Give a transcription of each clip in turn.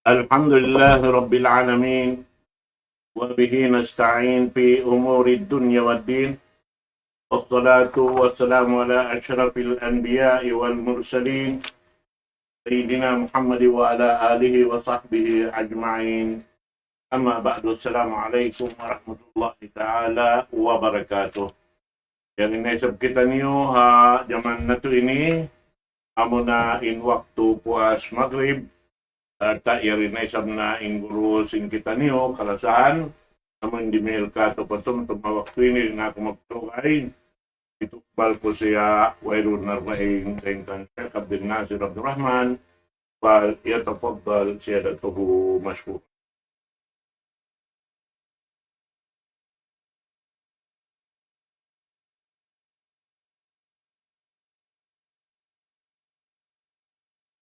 الحمد لله رب العالمين، وبه نستعين في أمور الدنيا والدين، والصلاة والسلام على أشرف الأنبياء والمرسلين سيدنا محمد وعلى آله وصحبه أجمعين. أما بعد، السلام عليكم ورحمة الله تعالى وبركاته. Yang inisip kita niyo zaman na to ini, amo na in waktu puas maghrib, ta irinay na inguru sing kita niyo kalasahan, naman di mail ka to patum tumawak ini na ako magtugay. Itukbal ko siya wairun na raing sengkan Sheikh Abdul Nasir Abdul Rahman, bal yatafaddal siyadatuhu mashkur.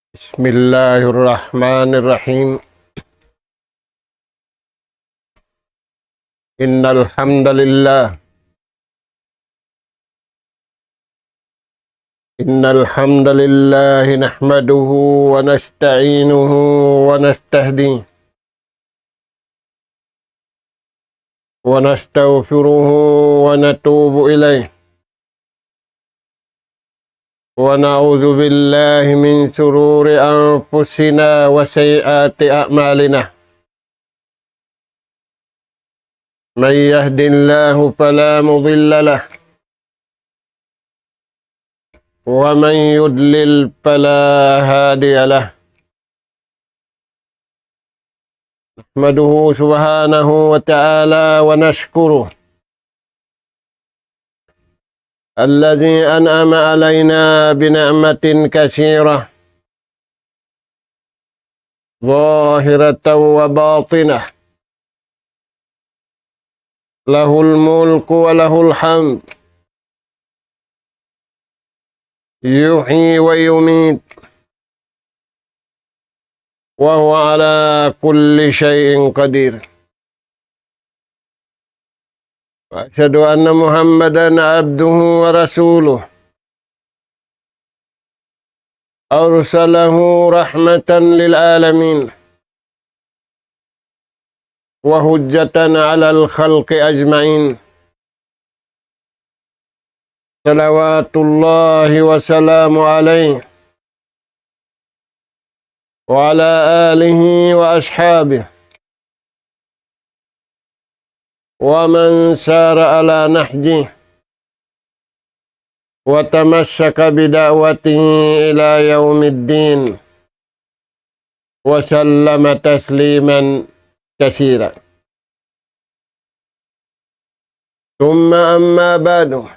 Bismillahirrahmanirrahim. Innal hamdalillah. Innal hamdalillah nahmaduhu wa nasta'inuhu wa nastahdihi wa nastaghfiruhu wa natubu ilayh. Wa na'udzu billahi min shururi anfusina wa sayyiati a'malina. Man yahdihillahu fala mudilla lahu wa man yudlil fala hadiya lahu. Nahmaduhu subhanahu wa ta'ala wa nashkuruh alladhi an'ama alayna bina'matin katsirah zahiratan wa batinah. Lahul mulku wa lahul hamd. Yuhyi wa yumit. Wa huwa ala kulli syai'in qadir. Wa asyhadu anna Muhammadan abduhu wa rasuluh. Arsalahu rahmatan lil alamin. Wa hujjatan 'alal khalqi ajma'in. Salawatullahi wa salamu alaihi wa ala alihi wa ashabihi wa man sara ala nahjihi wa tamassaka bida'watihi ila yaumiddin wa sallama tasliman katsira. Thumma amma ba'du.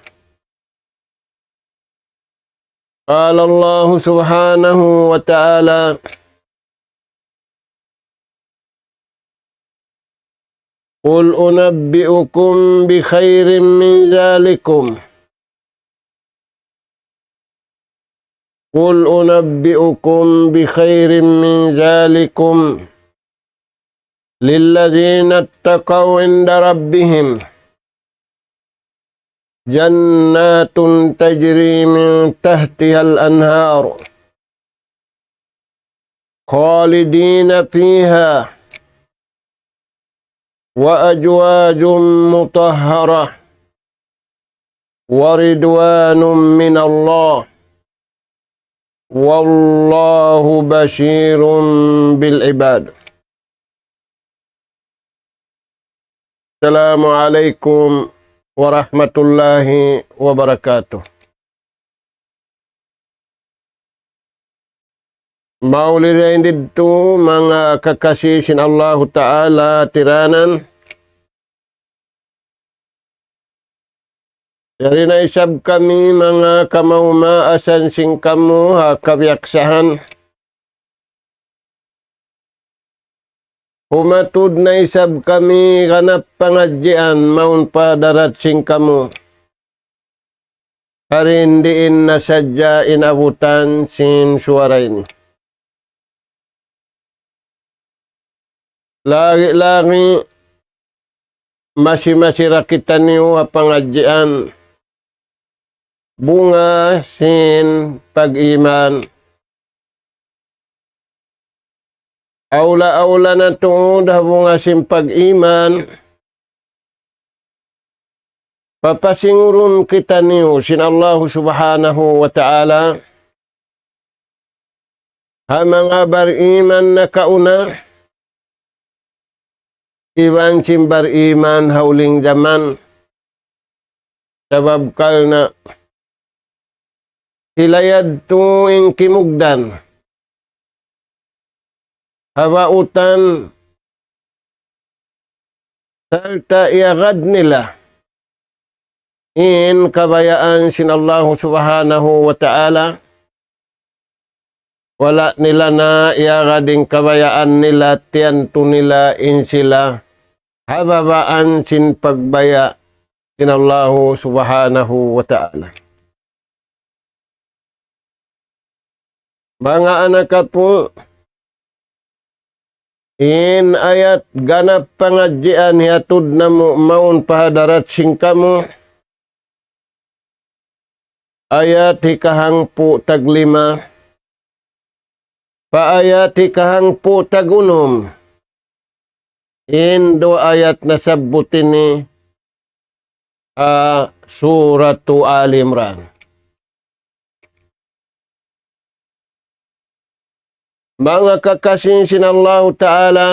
Qala Allah subhanahu wa ta'ala Qul unabbi'ukum bi khairin min zalikum. Qul unabbi'ukum bi khairin min zalikum lilladzina ittaqaw inda rabbihim jannatun tajri min tahtihal anhar khalidina fiha wa ajwajum mutahharah wa ridwanum minallah wallahu basyirum bil ibad. Assalamualaikum warahmatullahi wabarakatuh. Maulid dito mga kakasisin Allah Ta'ala tiranan. Dari na isab kami mga kamaumaasan sing kamu kabiyaksahan. Humatud na isab kami kanap pangadjian maun padarat sing kamu. Harindiin na sadya inabutan sin suara ini. Lagi-lagi masih rakitan niyo pangadjian. Bunga sin pag-iman. Aula-aula na tuod habong asim pag-iman. Papasingurun kita niyo sin Allah subhanahu wa ta'ala. Ha mga bariman na kauna. Iwan sin bariman hauling zaman. Sabab kal na hilayad tuing kimugdan. Hawautan salta iagad nila in kabayaan sin Allah subhanahu wa ta'ala. Wala nila na iagading kabayaan nila tiyanto nila in sila hababaan sin pagbaya sin Allah subhanahu wa ta'ala. Mga anak po, in ayat ganap pangadjian hiatud na mo maun pahadarat singkamu. Ayat hikahang po taglima. Paayat hikahang po tagunom. In do ayat na sabutin ni suratu Al-Imran. Mga kakasinsin Allah Ta'ala,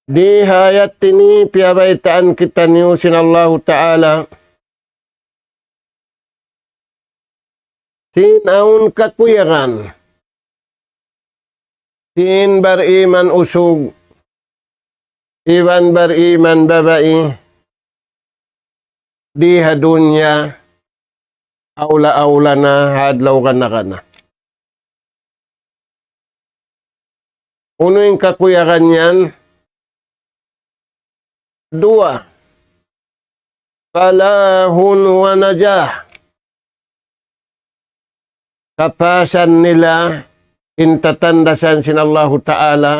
di hayat ini piabaitaan kita niyo sin Allah Ta'ala. Sinaun kakuyaran, sin bariman usug, iwan bariman babai, di hadunya, aula-aula na hadlaw ka na. Uno yung kakuyakan yan? Dua. Falahun wa najah. Kapasan nila, intatandasan sin Allah Ta'ala,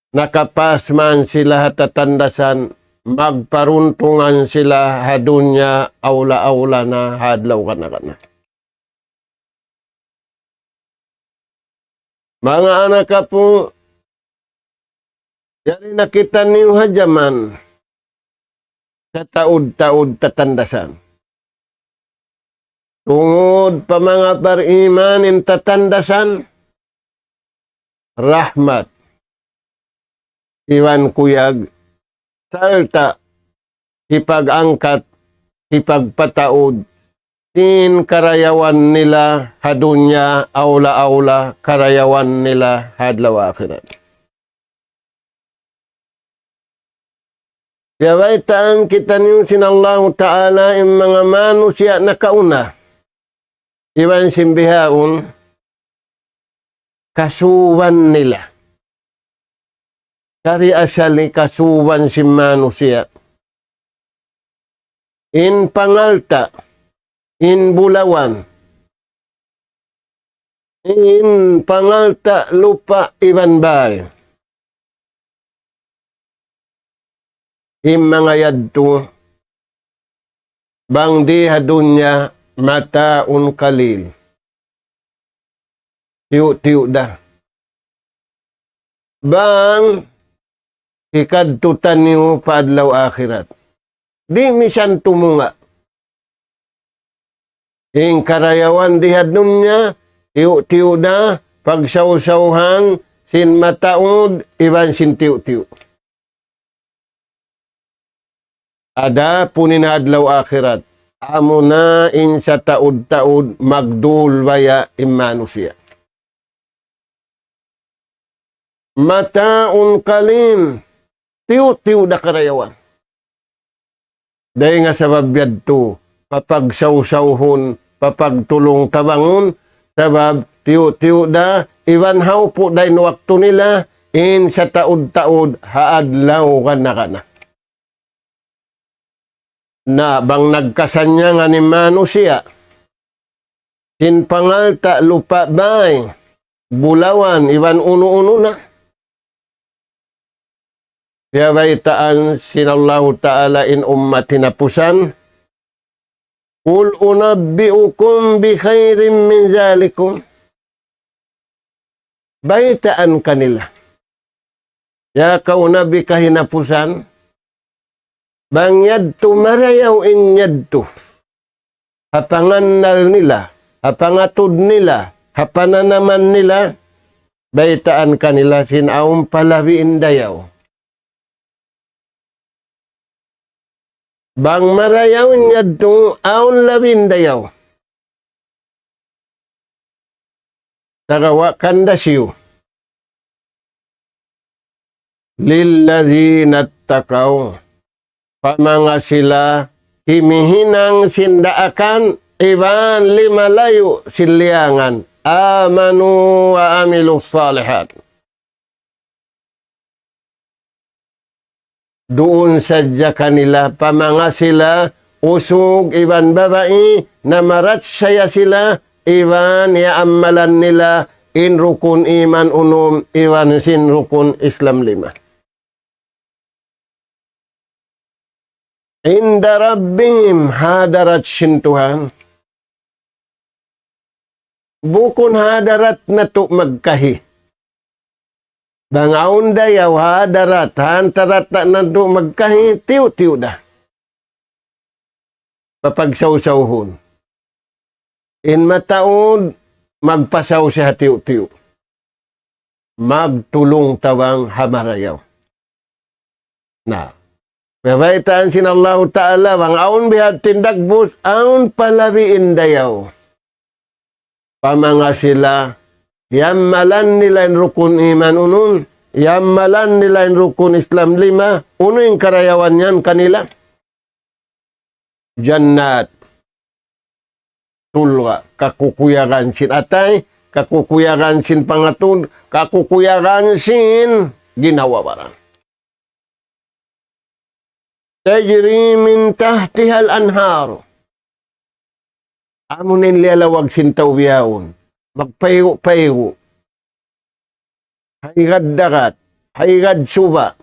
nakapasman sila hatatandasan, magparuntungan sila hadunya aula-aula na hadlaw kana. Mga anak ka po, yari nakita niyo hajaman sa taud-taud tatandasan. Tungod pa mga bariman in tatandasan, rahmat, iwan kuyag, salta, hipag-angkat, hipagpataod, tin karayawan nila hadunya, aula-aula, karayawan nila hadlaw akhirat. Yawaitaan kita niyo sin Allah Ta'ala yung mga manusia na kauna. Iwan simbihaon, kasuwan nila. Kari asal ni kasuwan si manusia. In pangalta, in bulawan, in pangalta lupa iban bal. In mga yadto, bang di hadunya mataun kalil. Tiyo da. Bang ikadtutan niyo paadlaw akhirat. Di misan tumunga. In karayawan di hadunya, tiyo da, pagsawsawhan, sin mataud, iban sin tiyo. Ada punin hadlaw akhirat. Amo na in sa taud-taud magdul baya imanusia. Mataun kalin. Tiyo da karayawan. Dahil nga sa babyad to, papagsawsawhon, papagtulong tabangon, sabab tiyo da, iwanhaw po dahil wakto nila, in sa taud-taud haadlaw kana. Na bang nagkasanya nga ni manusia, sin pangalta lupa bay, bulawan, iwan uno-uno na. Kaya baitaan sinallahu ta'ala in ummati napusan, Qul unabbi'ukum bi khairin min zalikum. Baitaan kanila. Ya kau nabi kahinapusan, bang yadto marayaw in yadto. Hapangannal nila, hapangatod nila, hapananaman nila, baitaan kanila sinaong palawiin dayaw. Bang marayaw yadto aon lawin dayaw. Tarawa kandasyo. Lilladzina takaw. Pamanga sila himihinang sindaakan iban limalayo siliangan. Amanu wa amilus salihat. Doon sadya kanila pamanga sila usog iban babae na marat saya sila iban yaamalan nila in rukun iman unum iban sin rukun Islam 5. Inda rabbim hadarat sintuhan. Bukun hadarat na to magkahi. Bangaon dayaw hadarat, hantarat na to magkahi, tiyo-tiyo da. Papagsawsawhon. In mataod, magpasaw siya tiyo-tiyo. Magtulong tawang hamarayaw. Na. Pabaitaan sin Allah Ta'ala, bang aun bihat tindagbus, aun palawiin dayaw. Pamanga sila, yamalan nila in rukun iman unun, yamalan nila in rukun Islam 5, uno yung karayawan yan kanila. Jannat, tulwa, kakukuyagan sin atay, kakukuyagan sin pangatun, kakukuyagan sin ginawa barang. Tajri min tahtihal anhar. Amunin lialawag sintaw biyawon. Magpayo-payo. Haygad dagat. Haygad suba.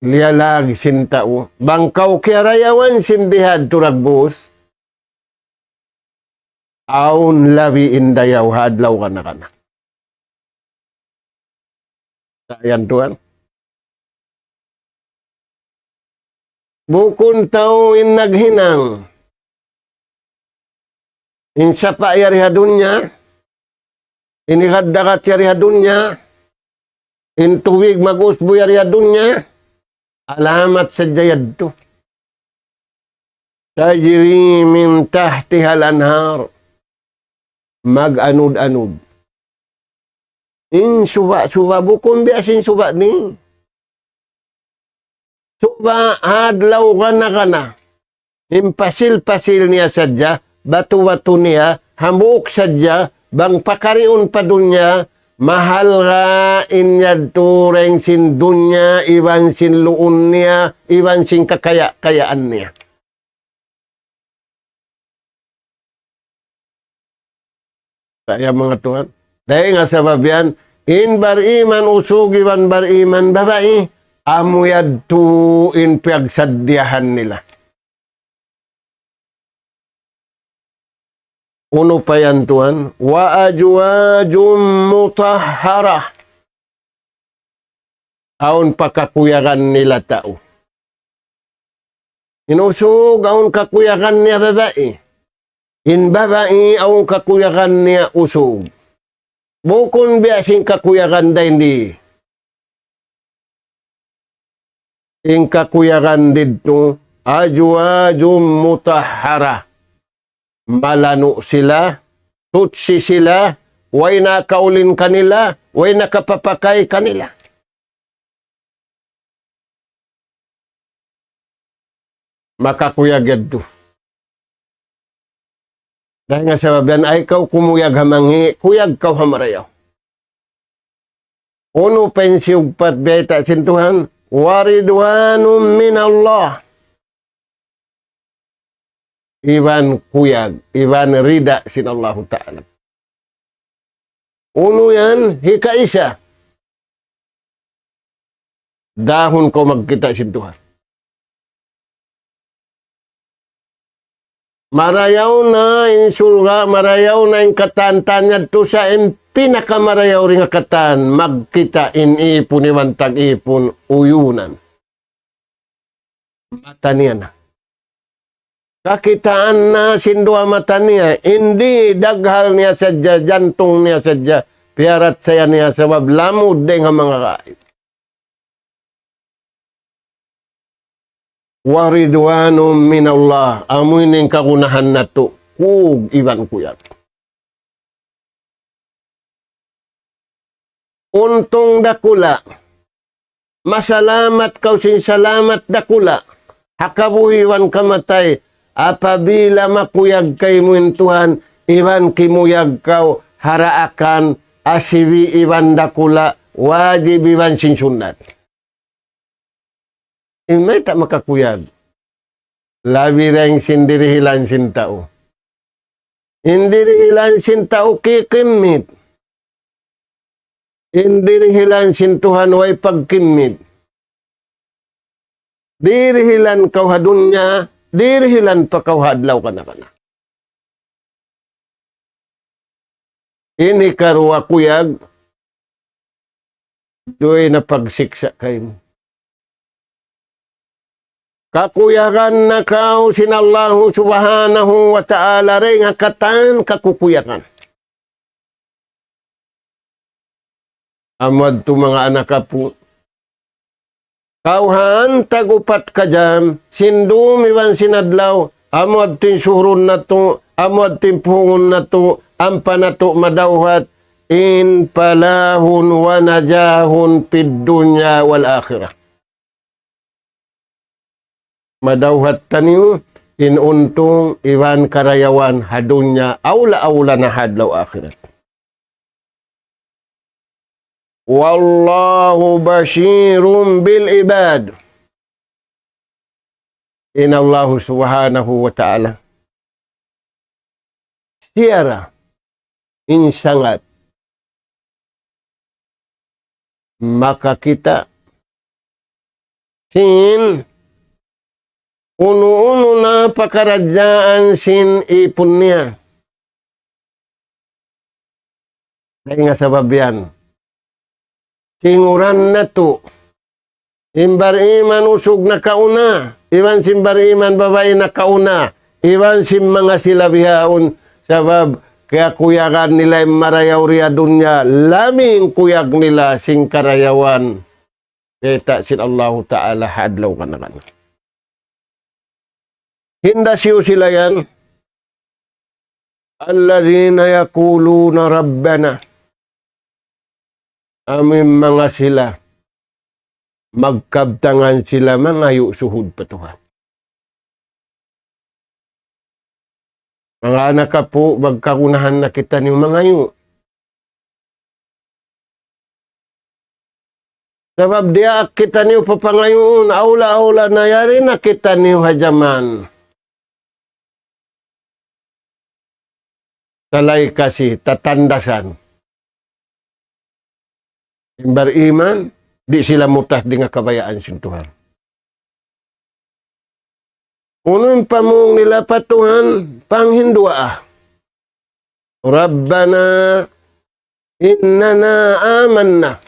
Lialag sintaw. Bangkaw kirayawan simbihad turagbus. Aun labi indayaw hadlaw ka na ka na. Ayan tuan. Bukun tao in naghinang. In sapa yarihadunya. Inihaddakat yarihadunya. In tuwig mag-usbo yarihadunya. Alamat sa jayad to. Tajri min tahtihal anhar. Mag-anud-anud. In suba-suba. Bukun biasin suba ni. Suba hadlaw ka na. Impasil-pasil niya sadya, batu-batu niya, hamuk sadya, bang pakariun pa dunya, mahal ka inyad tureng sin dunya, iwan sin luun niya, iwan sin kakaya-kayaan niya. Kaya mga tuhan, dahil nga sa babian, in bariman usog, iwan bariman babae, amuyad tuin pagsadyahan nila. Uno pa yan tuan, wa ajwajum mutahhara. Aun pakakuyakan nila tao. Inusog aun kakuyakan niya babae. In babae aun kakuyakan niya usog. Bukun biasing kakuyakan da hindi. In kakuyakan dito, ajwajum mutahhara. Malano sila, tutsi sila, way nakaulin kanila, way nakapapakay kanila. Makakuyag yadto. Dahil nga sa babian, ay ikaw kumuyag hamangi, kuyag kaw hamarayaw. Uno pensyog patbeta sintuhan, waridwanum min Allah. Iwan kuyag, iwan rida sin Allah Ta'ala. Uno yan, hikaisa. Dahon ko magkita sintuhan. Marayaw na insulga, marayaw na yung katantanyad to sa pinakamarayaw rin nga katan, magkita inipon iwan tag-ipon uyunan. Mata niya na. Kakitaan na sindua mata niya, hindi daghal niya sadya, jantong niya sadya, piarat saya niya sabab lamod din nga mga kain. Waridwanum minallah, amoy ning kagunahan na to, kug iban kuyat. Untong dakula, masalamat kau sin salamat dakula, hakabuhiwan kamatay, apabila makuyag kay mo Tuhan, iban kimuyag kau, haraakan, asiwi iban dakula, wajib iban sin sunat. May tak makakuyag. Labi rin sindirihilan sin tao. Indirihilan sin tao kikimit. Indirihilan sin Tuhan way pagkimit. Dirihilan kau hadunya, dirihilan pa kau hadlaw ka na. Ini karwa kuyag, doy na pagsiksa kayo. Kakuyagan na kau sinallahu subhanahu wa ta'ala rin katan kakukuyagan. Amad to mga anak ka po. Kauhan tagupat ka dyan, sindumiwan sinadlaw, amad tin suron na to, amad tin pungon na to, ampa na to madawhat, in palahun wa najahun pid dunya wal akhirah. Madawhat taniyo, inuntong iwan karayawan hadunya, awla-awla na hadlaw akhirat. Wallahu basyirum bil ibad. Inallahu subhanahu wa ta'ala. Siyara, insangat, maka kita, sin, uno-uno na pakarajaan sin ipon niya. Dahil nga sabab yan. Singuran na to. Imbar iman usog na kauna. Iwan simbar iman babae na kauna. Iwan sim mga silabihaon sabab kaya kuyagan nila marayaw riya dunya. Laming kuyag nila sing karayawan. Kaya sin Allah Ta'ala hadlaw ka na. Hindasyo sila yan. Allazina yakuluna Rabbana. Amin mga sila. Magkabtangan sila mangayo suhud pa Tuhan. Mga anak ka po, magkakunahan na kita ng mangayo. Sabab dia kita niyo papangayon, aula-aula na yari na kita niyo hajaman. Talay kasi tatandasan. Imbar iman, di sila mutas di nga kabayaan sin Tuhan. Unong pamong nila pa Tuhan, panghindua. Rabbana innana amanna.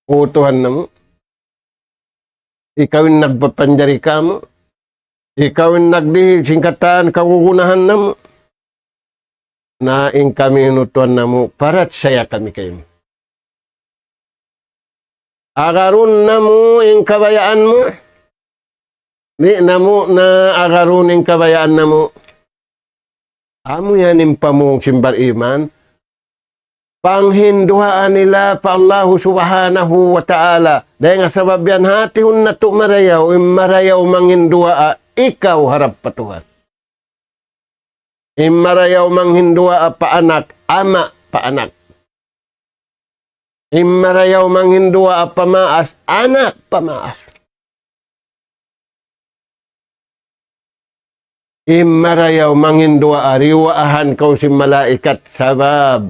O Tuhan na mo, ikaw yung nagpapanjari ka mo, ikaw yung nagdihil singkatan kagugunahan na mo, naing kami inutuan na mo, para't saya kami kayo. Agarun na mo yung kabayaan mo, di na mo na agarun yung kabayaan na mo. Amo yan yung pamong simbar iman, panghinduhaan nila pa Allah subhanahu wa ta'ala. Dahil nga sabab yan, hatihon na to marayaw, marayaw manghinduha, ikaw harap pa Tuhan. Imarayaw manghinduha paanak, ama paanak. Imarayaw manghinduha pamaas, anak pamaas. Imarayaw manghinduha riwaahan kau si malaikat sabab.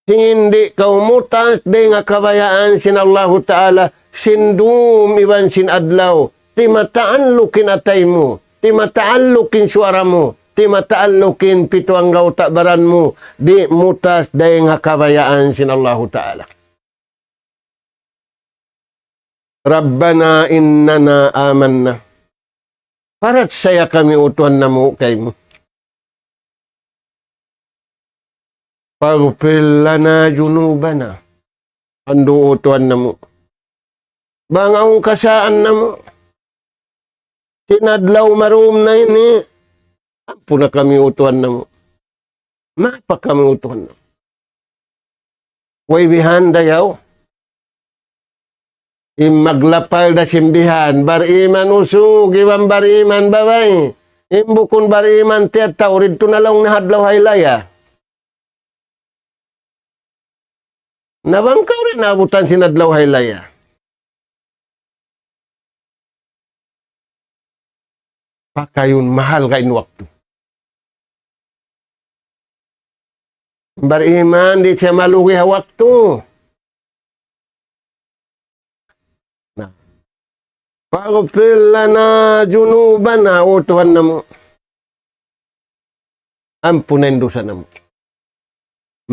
Hindi kau mutas de nga kabayaan sin Allah Ta'ala sindum iban sin adlaw. Timataan lukin atay mo. Timataan lukin suara mo. ti mataalukin pito ang gawta baran mo, di mutas dahil nga kabayaan sin Allah Ta'ala. Rabbana innana amanna. Parat saya kami utuhan na mo kay mo. Paghfir lana junubana. Ando utuhan na mo. Bangaong kasaan na mo. Sinadlaw marum na ini. Ampo na kami utuhan na mo. Mapa kami utuhan na mo. Way bihan dayaw. Maglapal da simbihan. Bariman usug. Iwan bariman babay. Imbukon bariman tiat taurid to na lang nahadlaw haylaya. Nabangkaw rin nabutan sinadlaw haylaya. Pakayon mahal kain waktu. Beriman di siya malugi ha waktu. Nah. Paghfir lana junubana o Tuhan na mo. Ampunin dosa na mo.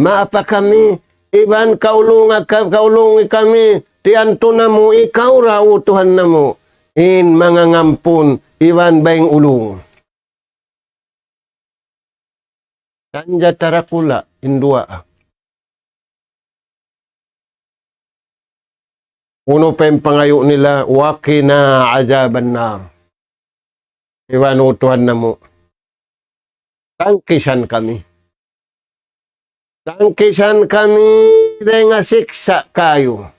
Maapa kami, iban kaulungi kami, tianto na mo, ikaw ra o Tuhan na mo. In mga ngampun, iwan baing ulung. Kanja tarakula, indua. Uno pa yung pangayo nila, wakina azaban nar. Iwan o Tuhan na mo. Tangkisan kami. Tangkisan kami, nga siksa kayo.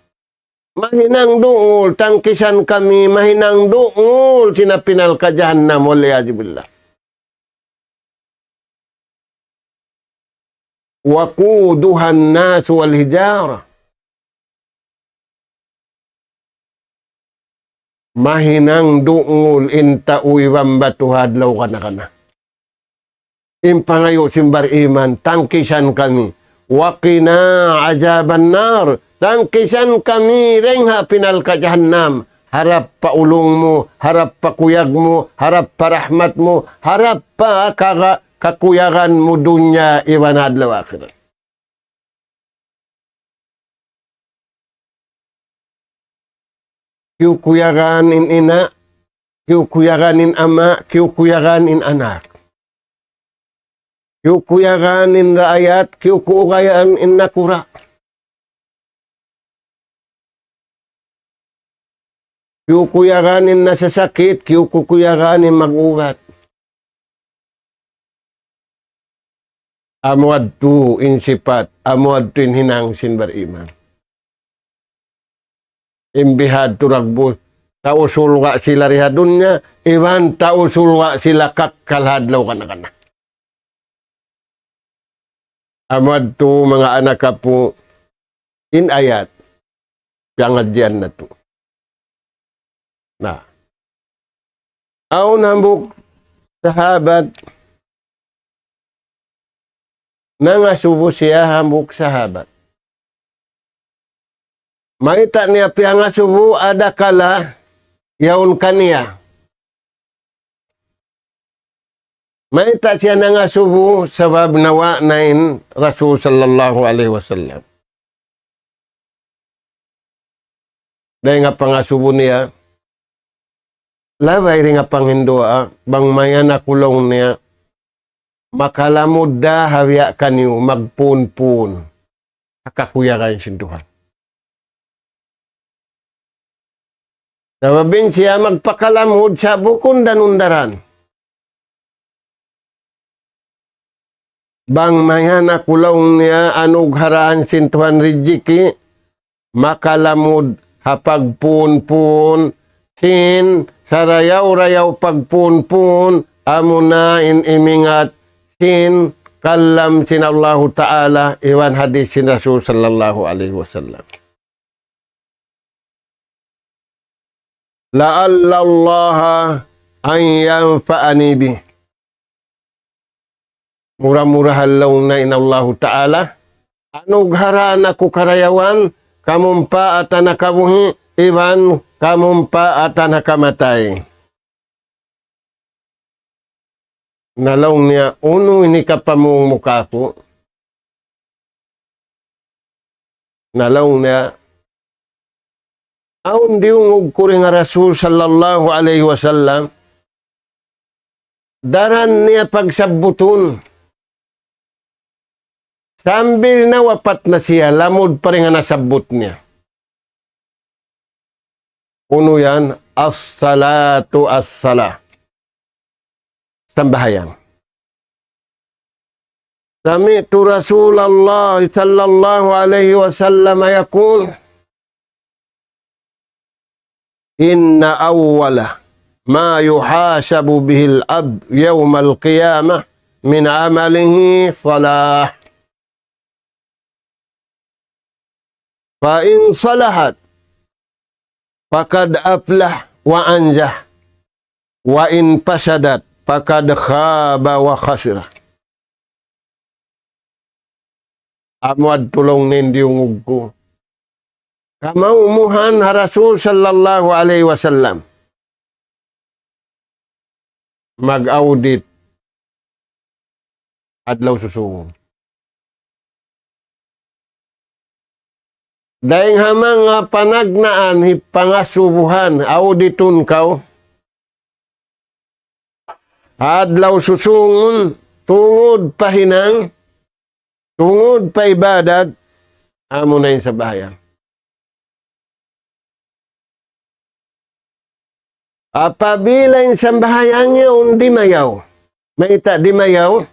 Mahinang dungol, tangkisan kami, mahinang dungol, sinapinal ka jahannam, waliyazibillah. Waquduhan nas wal hijara. Mahinang dungol, inta uiwang batuhadlaw ka na. Impangayo simbar iman, tangkisan kami. Wakina azaban nar. Tangkisan kami rengha pinal ka jahannam. Harap pa ulong mo, harap pa kuyag mo, harap pa rahmat mo, harap pa kakuyagan mo dunya iwan adlaw akhirat. Kiukuyagan in ina, kiukuyagan in ama, kiukuyagan in anak. Kiukuyagan in raayat, kiukuyagan in nakura. Kiukuyaganin na sa sakit, kiukuyaganin mag-ugat. Amuad tu insipat, amuad tu inhinang sinbar iman. Imbihad tu ragbus, tausul ka sila rihadun niya, iwan tausul ka sila kakkalhadlaw kana-kana. Amuad tu mga anak ka po, inayat, piangadyan na tu. Nah, aun hambuk sahabat nangasubo siya hambuk sahabat. Maita niya piyangasubo ada kala yaun kaniya. Maita siya nangasubo sabab nawa nain Rasul sallallahu alaihi wasallam. Dahil nga pangasubo niya, labay rin nga panghindoa, bang maya na kulong niya, makalamod da hawiya kanyo, magpun-pun, kakakuya kayo sinduhan. Sababin siya magpakalamod sa bukon danundaran. Bang maya na kulong niya, anug haraan sintuhan rijiki, makalamod hapagpun-pun, sin sarayaw-rayaw pagpun-pun, amuna in imingat, sin kalam sin Allah Ta'ala, iwan hadis sin Rasul sallallahu alaihi wasallam. La'alla Allah an yanfa'ani bih. Murah-murahan law na in Allah Ta'ala, anugharaan ako karayawan, kamumpa at nakabuhi, iwan kamumpa at nakamatay. Nalaw niya, uno ini kapamong mukha ko. Nalaw niya, aun diungog ko rin nga Rasul sallallahu alaihi wasallam, daran niya pagsabuton. Sambil na wapat na siya, lamod pa rin nga nasabot niya. Uno yan, as-salatu as-salah. Sambahayang. Sami'tu Rasulullah sallallahu alaihi wasallam yaqul, inna awwala ma yuhasabu bihil abd yawmal qiyamah min amalihi salah. Fa in salahat faqad aflah wa anjah, wa in fasadat faqad khaba wa khasira. Amwad tulong nindiungog ko. Kamaumuhan ha Rasul sallallahu alaihi wasallam. Mag-audit adlaw susungon. Daing hamang nga panagnaan hipangasubuhan auditon kaw. Adlaw susungon tungod pahinang, tungod pa ibadat, amo na yun sa bahayan. Apabila yung sambahayan niya di mayaw, maita di mayaw,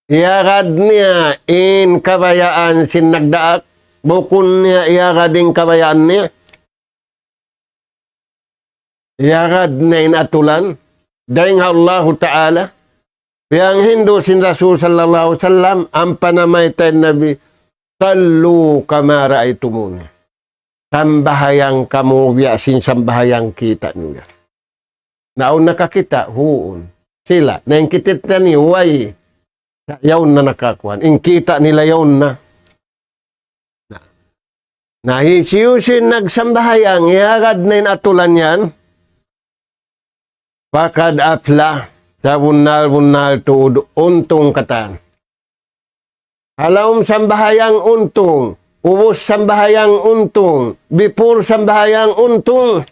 iarad niya in kabayaan sin nagdaak, bukun niya iarad in kabayaan niya, iarad na inatulan, dahil Allah Ta'ala, yang Hindu sin Rasul sallallahu alaihi wasallam, ang panamay tayo Nabi, sallu kamara itu muna. Sambahayang kamu biasin sambahayang kita niya. Naon nakakita, huon. Sila, na yung kitit na ni Huway, yawn na nakakuan. Yung kita nila yawn na. Nahisiyusin nagsambahayang, iagad na yung atulan yan. Pakad afla, sa bunal-bunal tuod, untong katan. Halawm sambahayang untong, ubos sambahayang untong, bipur sambahayang untong.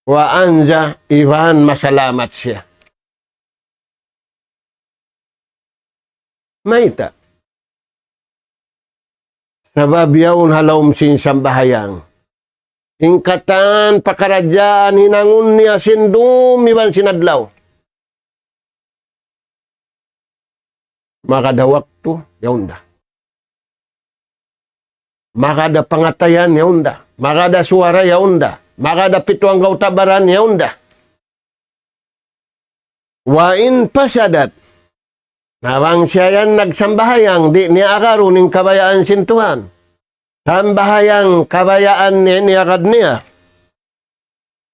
Wa anja, iwan masalamat siya. Maita. Sabab yawn halawm sin sambahayang. Ingkatan pakarajaan hinangun niya sindum iban sinadlaw. Makada waktu, yaunda. Makada pangatayan, yaunda. Makada suara, yaunda. Makada pituang kautabaran, yaunda. Wa in pasadat. Nawang siya yan nagsambahayang, di niya akaruning kabayaan sintuhan. Sambahayang kabayaan niya akad niya.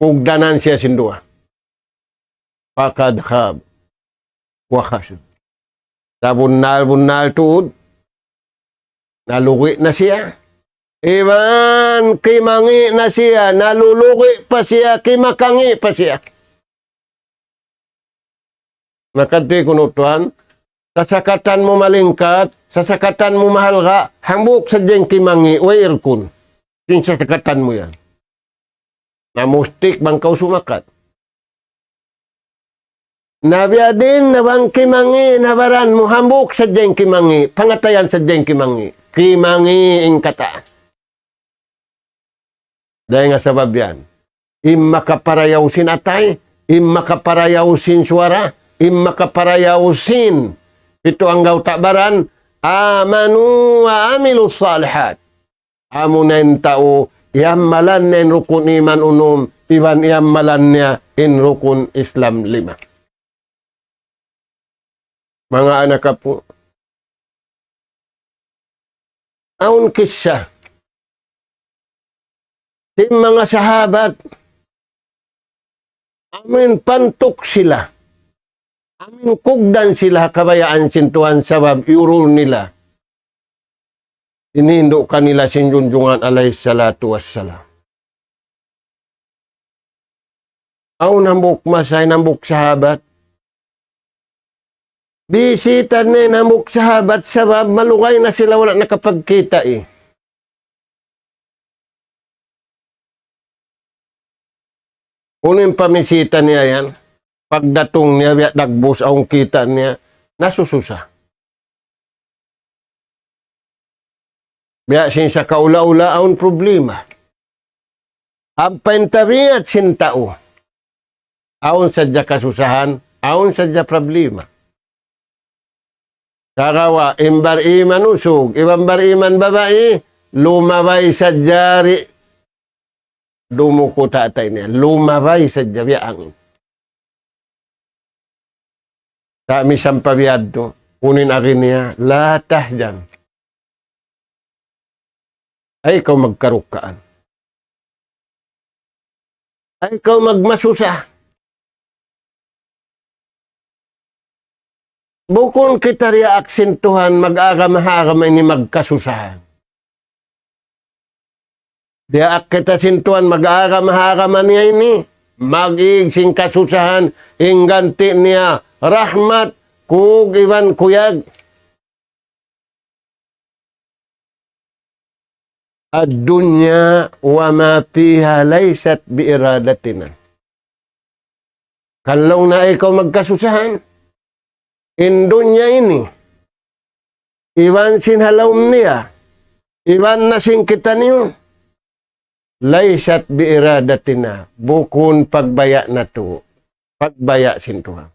Ugdanan siya sindua. Pakad khab. Wakasib. Sa bunal-bunal tuod. Nalugi na siya. Iban kimangi na siya. Nalulugi pa siya. Kimakangi pa siya. Nakadti kunutuan. Sasakatan mo malingkat, sasakatan mo mahal ka, hambuk sa diyang kimangi, wair kun. Yung sasakatan mo yan. Namustik bang kau sumakat. Nabiya din na bang kimangi, nabaran mo, hambuk sa diyang kimangi, pangatayan sa diyang kimangi. Kimangi ing kata. Dahil nga sabab yan. Imakaparayaw sin atay, imakaparayaw sin suara, imakaparayaw sin ito ang gautabaran, amanu wa amilu salihat. Amunen tao, iamalan nen rukun iman unum, iban iamalan niya in rukun Islam 5. Mga anak ka po, aun kisya, yung mga sahabat, amin pantok sila. Amin kugdan sila kabayaan sintuhan sabab iurul nila. Inindo kanila sinjunjungan alayhi salatu wassalam. Aw nambuk masay nambuk sahabat. Bisita ni namuk sahabat sabab malungay na sila wala nakapagkita eh. Uno yung pamisita niya yan. Pagdatong niya, biya dagbos ang kita niya, nasususa. Biya siya kaula-ula ang problema. Ang paintariat sintao. Aon sadya kasusahan, aon sadya problema. Kakawa, imbar iman usog, ibambar iman babae, lumabay sa jari. Dumuko tatay niya, lumabay sa jari angin. Kami sampabiyad to, kunin akin niya, latah dyan. Ay, ikaw magkarukaan. Ay, ikaw magmasusa. Bukon kita ria aksentuhan mag-agam-agam ini magkasusahan. Dia kita sintuhan mag-agam-agam niya ini mag-igsing kasusahan ingganti niya rahmat kug iwan kuyag. Ad-dunya wa ma fiha laysat bi iradatina. Kalau na ikaw magkasusahan Indonya ini, iwan sin halawm niya, iwan na sing kita niyo, laysat bi iradatina, bukun pagbaya na to, pagbaya sin Tuhan.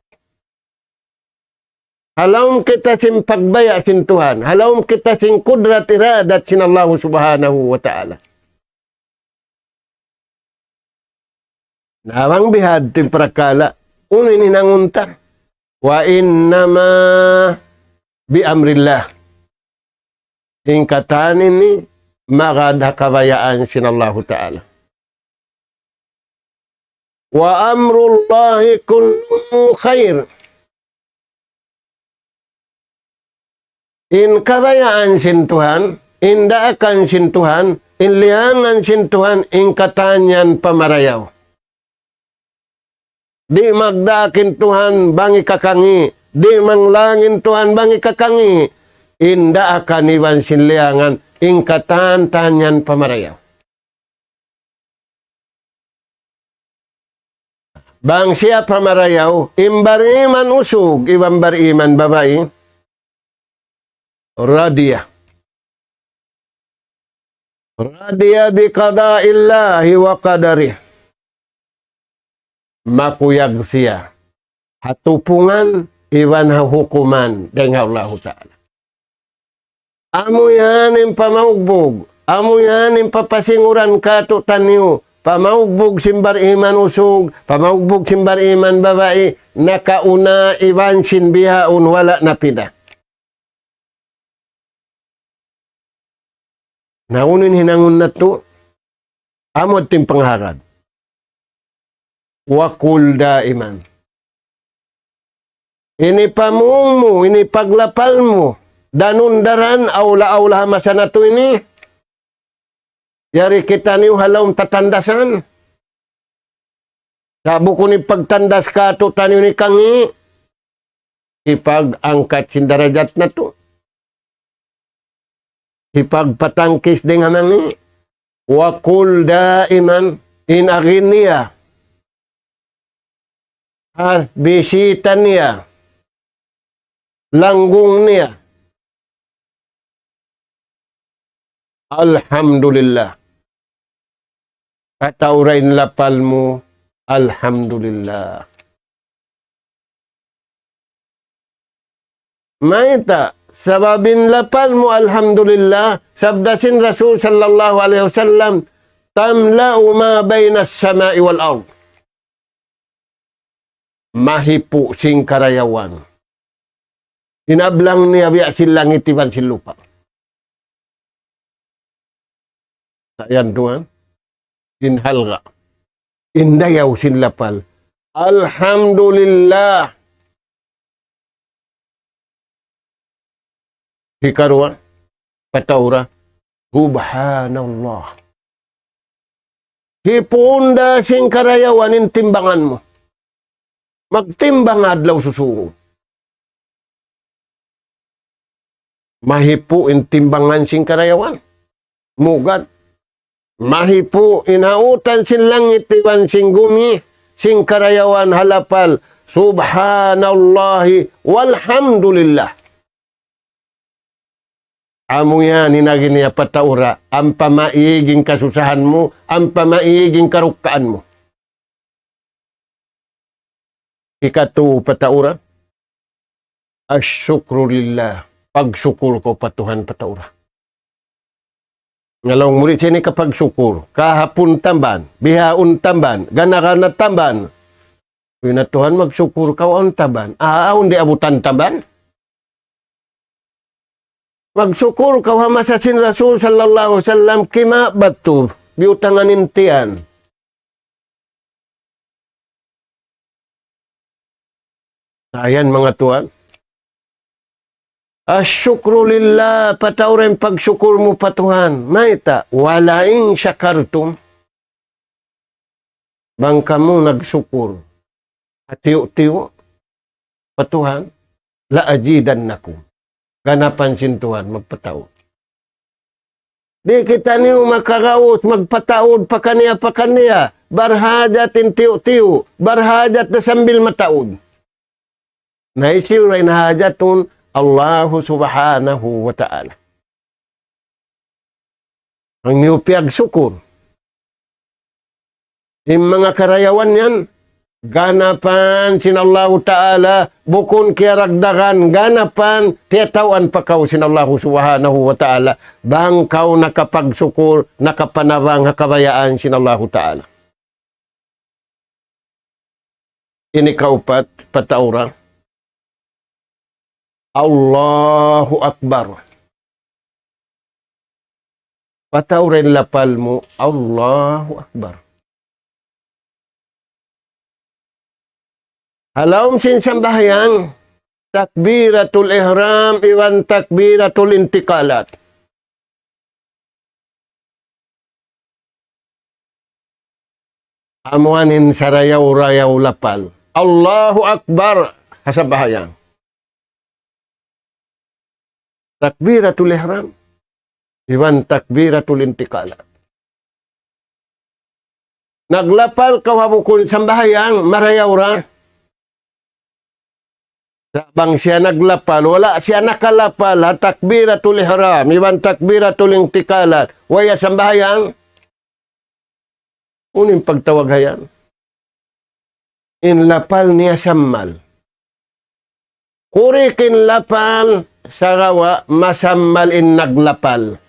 Halawm kita sin pagbaya sin Tuhan, halawm kita sin kudrat iradat sin Allah subhanahu wa ta'ala. Nawang bihad tin prakala, unin nangunta. Wa innama bi amrillah. Ingkatan ini magada kabayaan sinallahu ta'ala. Wa amrullahi kullu khair. In kabayaan sin Tuhan, inda akan sin Tuhan, in liangan sin Tuhan, ingkatanyan pamarayaw. Di magdakin Tuhan bangi kakangi. Di manglangin Tuhan bangi kakangi. Inda akan iwan sinliangan. Ingkatan tanyan pamarayaw. Bang siya pamarayaw. Imbar iman usog. Ibambar iman babae. Radiyah. Radiyah bi qada'illahi wa qadarih. Makuyag siya. Hatupungan, iwan hukuman dengan Allah Ta'ala. Amo yan yung pamaugbog. Amo yan yung papasinguran kato tanyo. Pamaugbog simbar iman usog. Pamaugbog simbar iman babae. Nakauna iwan sinbihaun wala napida. Naunin hinangun na to. Amot ting pangharad. Wakul daiman. Ini pamung mo, ini paglapal mo. Danundaran, aula-aula masa na to ini. Yari kita niyo halawm tatandasan. Sabo ko ni pagtandas ka to tanyo ni kangi. Ipag-angkat sindarajat na to. Ipagpatangkis din nga mangi. Wakul daiman in akin niya. Bisita niya, langgong niya. Alhamdulillah. Katawrain lapal mo, alhamdulillah. Maita, sababin lapal mo, alhamdulillah. Sabdasin Rasul sallallahu alaihi wasallam, tamla'u ma baynas sama'i wal ard. Mahipo sing karayawan. Inablang niya biya silang itiban silupa. Sayan tuan. Inhalga. Indayaw sinlapal. Alhamdulillah. Hikarwa. Patawra. Subhanallah. Hipunda sing karayawan in timbangan mo. Magtimbang adlaw susungo. Mahipo in timbangan sing karayawan. Mugat. Mahipo inautan sin langit iwan sing gumi. Sing karayawan halapal. Subhanallahi walhamdulillah. Amo yan, ninagin niya pataura. Ang pamaiging kasusahan mo. Ang pamaiging karukaan mo. Ikatu pataura. Asyukru lillah. Pagsyukur ko patuhan pataura. Ngalawang murid siya ni kapagsyukur. Kahapon tamban, bihaon tamban, gana-gana tamban. Pinatuhan magsyukur ka on tamban. Hindi abutan tamban. Magsyukur ka masasin Rasul sallallahu alaihi wasallam kima batu biutangan intian. Ayan mga tuan. Asyukru lillah, pataurin pagsyukur mo patuhan. Maita, walaing syakartum. Bangka mo nagsyukur. Atiyo-tiyo, patuhan, laajidan naku. Ganapan sintuhan, magpataod. Di kita niyo makaraot, magpataod pa kaniya. Barhajat intiyo-tiyo, barhajat na sambil mataod. Naisiw rin hajatun, Allahu subhanahu wa ta'ala. Ang niyupiyag syukur. Yung mga karayawan yan, ganapan sin Allahu ta'ala, bukon kiaragdagan, ganapan, tiyatawan pa kaw sin Allahu subhanahu wa ta'ala, bang kaw nakapagsyukur, nakapanabang hakabayaan sin Allahu ta'ala. Ini kaupat, pataura. Allahu Akbar. Pataurin lapal mo, Allahu Akbar. Halawm sin sambahyang, takbiratul ihram, iwan takbiratul intikalat. Amuanin sarayaw-rayaw lapal. Allahu Akbar, hasabahayang. Takbiratul ihram. Iwan takbiratul intikalat. Naglapal kawabukun sambahayang marayawra. Sabang siya naglapal, wala siya nakalapal, takbiratul ihram, iwan takbiratul intikalat. Waya sambahayang. Uning pagtawag hayan. Inlapal niya sammal. Kurikin lapal, sarawa, masammal in naglapal.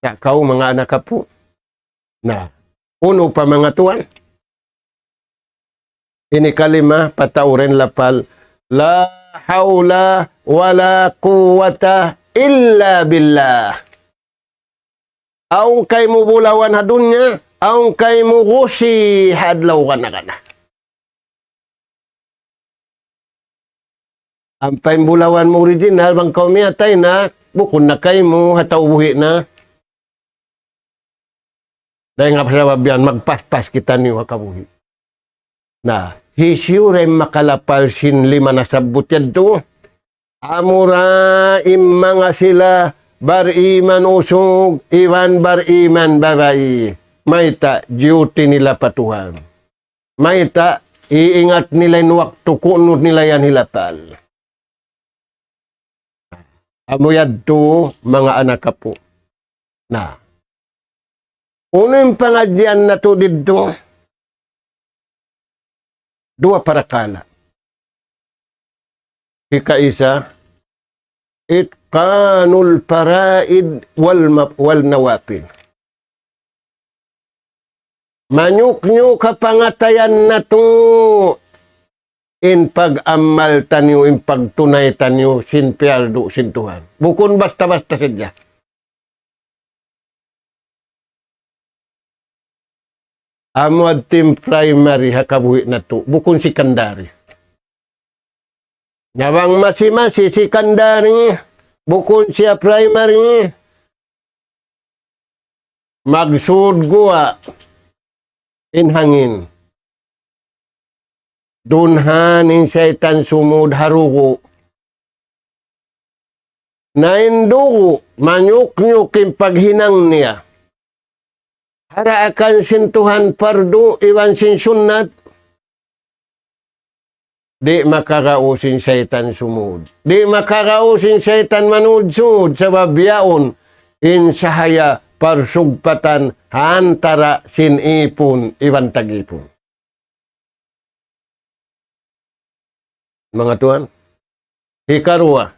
Ya, kau mga anak po. Na, uno pa mga tuwan. Ini kalima, pataurin lapal. La hawla wala quwata illa billah. Aung kay mo bulawan hadunya, aung kay mo gusi hadlaw ka na. Ang bulawan mo original, bang kau miyatay na, bukun na kay mo, hataw buhi na. Dahil nga pasababyan, magpaspas kita niyo hakabuhi. Na, hisyure makalapal sin lima na sabot yan to. Amura imanga sila, bar-iman usog, iwan bar-iman babayi. Maita, duty nila patuhan. Maita, iingat nila yung waktu, kunod nila yan hilapal. Amuyad to, mga anak po. Na, unang pangadyan na to dito, dua parakala. Ika-isa, itqanul paraid wal nawapil. Manyuk-nyuk kapangatayan na to, in pag-amal tanyo, in pagtunay tanyo, sin piardo, sin Tuhan. Bukun basta-basta sadya. Amad team primary hakabuhi na to, bukun secondary. Nyawang masi-masi secondary, bukun siya primary. Magsud gua in hangin. dunhanin syaitan sumud harugo. Naindugo, manyuk-nyukin paghinang niya. Hara akan sintuhan pardo, iwan sin sunnat. Di makakausin syaitan sumud. Di makakausin syaitan manudsud sa babiyaon. Insahaya parsugpatan antara sinipon, iwan tagipon. Mga tuan, hikarwa.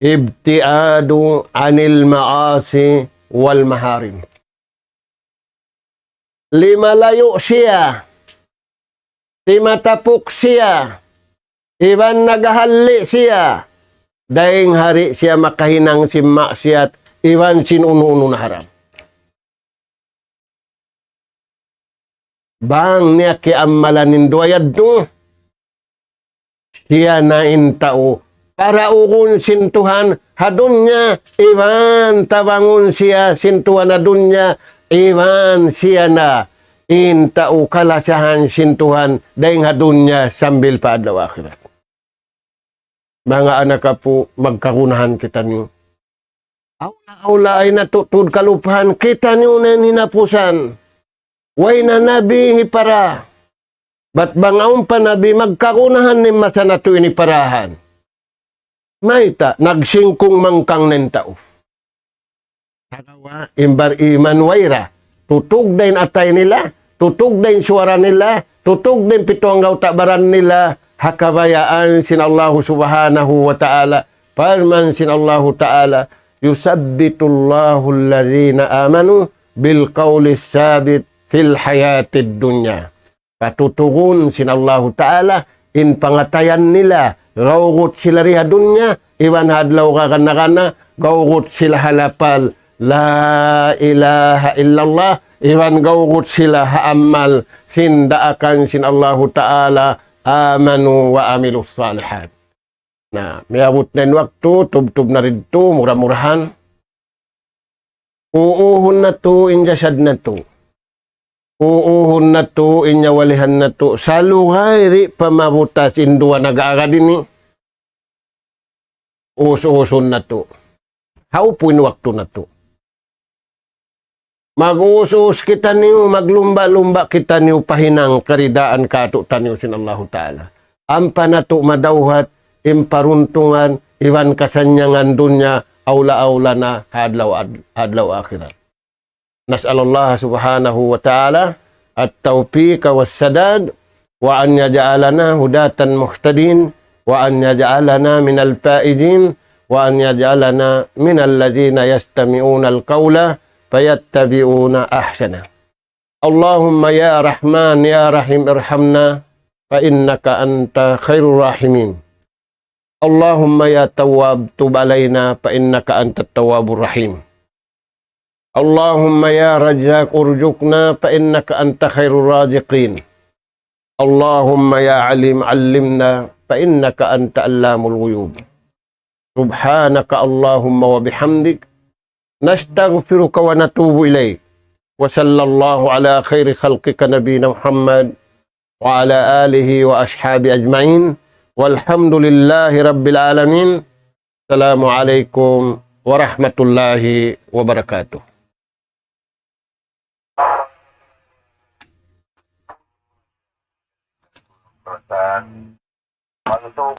Ibtiadu anil maasi wal maharim. Limalayo siya. Timatapok siya. Iban nagahalli siya. Daing hari siya makahinang si maksiat. Iban sinununo na haram. Bang niya kiamalanin doyad no. Siya na intao. Para ukon sintuhan, hadun niya, iwan tabangon siya, sintuhan hadun niya, iwan siya na, intao kalasahan sintuhan, dahil hadun niya, sambil pa adlaw akhirat. Mga anak ka po, magkakunahan kita niyo. Aula ay natutud kalupahan, kita niyo na ninapusan. Way na nabi para. Ba't bangaon pa nabi, magkakunahan ni masa na to iniparahan. Maita, nagsingkong mangkang nentao. Hagawa, imbar iman waira. Tutug din atay nila, tutug din suara nila, tutug din pitonggaw tabaran nila, hakabayaan sin Allah subhanahu wa ta'ala, parman sin Allah ta'ala, yusabbitullahu alladhina amanu bil qawli sabit fil hayatid dunya. Patutugun sin Allah ta'ala, in pangatayan nila, gawgot sila riha dunya, iwan hadlaw ka kana-kana, gawgot sila halapal, la ilaha illallah, iwan gawgot sila haamal, sindaakan sin Allah ta'ala, amanu wa amilus salihat. Na, miabot na yung waktu, tub-tub na rin to, mura-murahan. Uuhon na to, injasad na to. Uuhon na to, inyawalihan na to. Salungay, ri pamabutas, indua nag-aaga din eh. Uso-uson na to. Haupuin waktu na to. Mag-usos kita niyo, maglumba-lumba kita niyo, pahinang karidaan kato taniyo sin Allah Ta'ala. Ampa na to madawhat, imparuntungan, iwan kasanyangan dunya, aula-aula na hadlaw akhirat. Nas'alallah subhanahu wa ta'ala at-tawfiq was-sadad wa an yaj'alana hudatan muhtadin wa an yaj'alana minal faizin wa an yaj'alana minal ladzina yastami'una al-qawla fayattabi'una ahsana. Allahumma ya Rahman ya Rahim irhamna fa innaka anta khairur rahimin. Allahumma ya Tawwab tub alaina fa innaka antat tawwabur rahim. Allahumma ya Razzaq urjukna fa innaka anta khairur raziqin. Allahumma ya Alim allimna fa innaka anta allamul ghuyub. Subhanaka Allahumma wa bihamdik nastaghfiruka wa natubu ilayk. Wa sallallahu ala khairi khalqika nabiyina Muhammad wa ala alihi wa ashabi ajma'in. Walhamdulillahi rabbil alamin. Assalamu alaikum warahmatullahi wabarakatuh.